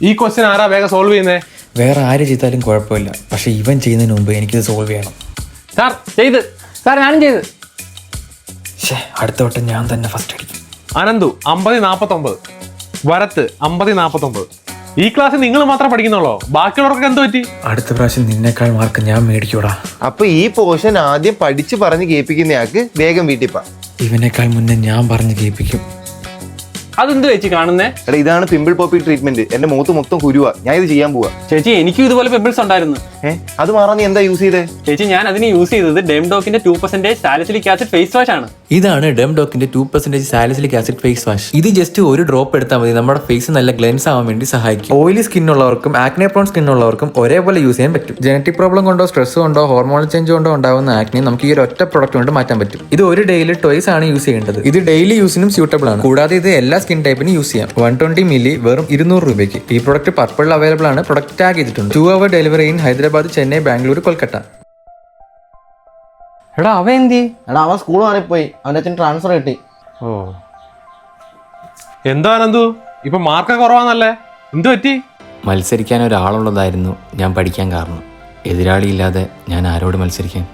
ഈ ക്വസ്റ്റ്യൻ ആരാ വേഗം സോൾവ് ചെയ്യുന്നേ? വേറെ ആര് ചെയ്താലും കുഴപ്പമില്ല, പക്ഷെ ഇവൻ ചെയ്യുന്നതിന് മുമ്പ് എനിക്കിത് സോൾവ് ചെയ്യണം. സാർ ചെയ്ത്. സാർ ഞാനും ചെയ്ത്. അടുത്ത വട്ടം ഞാൻ തന്നെ ഫസ്റ്റ് അടിക്കും. അനന്തു 50-49, വരത്ത് 50-49. ഈ ക്ലാസ്സിൽ നിങ്ങൾ മാത്രം പഠിക്കുന്നുള്ളോ? ബാക്കിയുള്ളവർക്ക് എന്ത് പറ്റി? അടുത്ത പ്രാവശ്യം നിന്നേക്കാൾ മാർക്ക് ഞാൻ മേടിക്കൂടാ. അപ്പൊ ഈ പോർഷൻ ആദ്യം പഠിച്ച് പറഞ്ഞ് കേൾപ്പിക്കുന്നയാൾക്ക് വേഗം വീട്ടിൽ പോവാം. ഇവനേക്കാൾ മുന്നേ ഞാൻ പറഞ്ഞ് കേൾപ്പിക്കും. അതെന്ത് ചേച്ചി കാണുന്നേ? എടാ ഇതാണ് പിമ്പിൾ പോപ്പി ട്രീറ്റ്മെന്റ്. എന്റെ മുഖത്ത് മൊത്തം കുരുവാ, ഞാൻ ഇത് ചെയ്യാൻ പോവാ. ചേച്ചി എനിക്കും ഇതുപോലെ പിമ്പിൾസ് ഉണ്ടായിരുന്നു. അത് മാറാൻ നീ എന്താ യൂസ് ചെയ്തേ? ചേച്ചി ഞാൻ അതിന് യൂസ് ചെയ്തത് ഡെംഡോക്കിന്റെ 2% സാലിസിലിക് ആസിഡ് ഫേസ് വാഷ് ആണ്. ഇതാണ് ഡെംഡോക്കിന്റെ 2% സാലിസിലിക് ആസിഡ് ഫേസ് വാഷ്. ഇത് ജസ്റ്റ് ഒരു ഡ്രോപ്പ് എടുത്താൽ മതി, നമ്മുടെ ഫേസ് നല്ല ഗ്ലെൻസ് ആവാൻ വേണ്ടി സഹായിക്കും. ഓയിലി സ്കിൻ ഉള്ളവർക്കും ആക്നെ പ്രോൺ സ്കിൻ ഉള്ളവർക്കും ഒരേപോലെ യൂസ് ചെയ്യാൻ പറ്റും. ജനറ്റിക് പ്രോബ്ലം കൊണ്ടോ സ്ട്രെസ് കൊണ്ടോ ഹോർമോണൽ ചേഞ്ച് കൊണ്ടോ ഉണ്ടാകുന്ന ആക്നെ നമുക്ക് ഈ ഒരു ഒറ്റ പ്രൊഡക്റ്റ് കൊണ്ട് മാറ്റാൻ പറ്റും. ഇത് ഒരു ഡേയിൽ ട്വൈസ് ആണ് യൂസ് ചെയ്യേണ്ടത്. ഇത് ഡെയിലി യൂസിനും സ്യൂട്ടബിൾ ആണ്. കൂടാതെ ഇത് എല്ലാ സ്കിൻ ടൈപ്പിനും യൂസ് ചെയ്യാം. 120 ml വെറും 200 രൂപയ്ക്ക്. ഈ പ്രൊഡക്റ്റ് പർപ്പിൾ അവൈലബിൾ ആണ്. പ്രൊഡക്റ്റ് ടാഗ് ചെയ്തിട്ടുണ്ട്. 2 hour delivery in Hyderabad, Chennai, Bangalore, Kolkata. എടാ അവ എന്തി? എടാ അവൻ സ്കൂൾ മാറിപ്പോയി, അവൻ്റെ അച്ഛൻ ട്രാൻസ്ഫർ കിട്ടി. ഓ എന്താ അനന്തു, ഇപ്പൊ മാർക്ക് കുറവാന്നല്ലേ? എന്ത് പറ്റി? മത്സരിക്കാൻ ഒരാളുള്ളതായിരുന്നു ഞാൻ പഠിക്കാൻ കാരണം. എതിരാളിയില്ലാതെ ഞാൻ ആരോട് മത്സരിക്കാൻ?